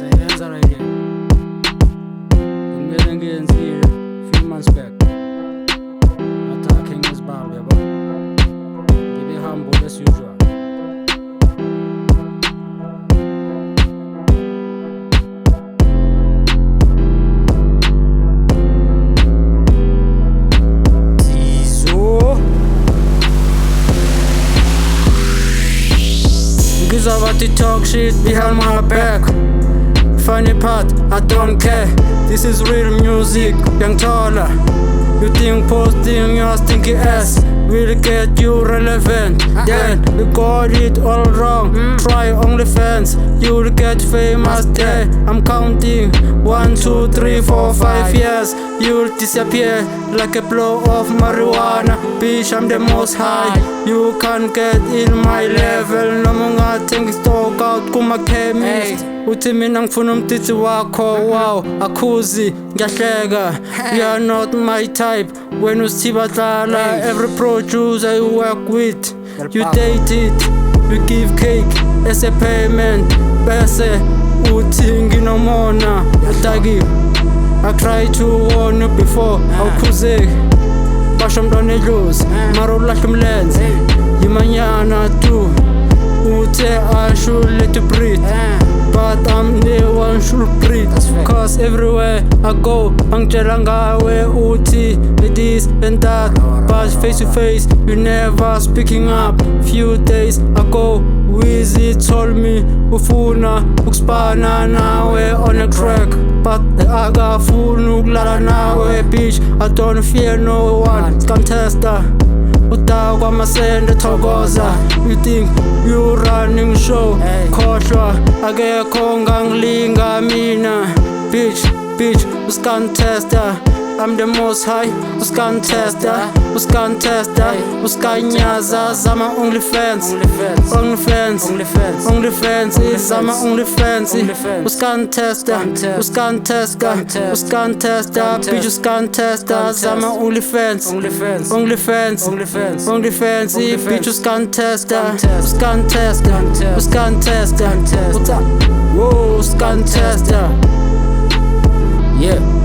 Ngiyasebenza right here. Bekumele ngiyenzile few months back. Athi ngizibambe yabo. Ngibe humble as usual. About to talk shit behind my back. Funny part, I don't care. This is real music, young taller. You think posting your stinky ass will get you relevant? Then you got it all wrong. Try OnlyFans, you'll get famous there. I'm counting 1, 2, 3, 4, 5 years. You'll disappear like a blow of marijuana. Bitch, I'm the most high. You can't get in my level. No more think stock out kuma chemist. Uthi mina ngifuna umtitsi wakho. Wow, akhuzi ngiyahleka. You are not my type. When usithibatlala, every producer you work with, you date it, you give cake as a payment. Bese uthi nginomona ataki. I tried to warn you before, awukhuzeki basho mntwana edlozi mara ulahle umlenze yimanyana tu uthe I should let you breathe, but I'm the one should breathe. Cause everywhere I go angitshela ngawe uthi this and that, but face to face you never speaking up. Few days ago Wizzy told me ufuna ukuspana nawe on a track, but akafuna ukulala nawe. Bitch, I don't fear no one. Contester uta kwamasende thokoza. You think you running show, khohlwa akekho ngangilinga mina. Bitch, uscontester, I'm the most high. Uscontester, uskanyaza zama OnlyFans is zama OnlyFans. Uscontester, bitch, uscontester zama OnlyFans, bitch, uscontester, whoa, uscontester, yeah.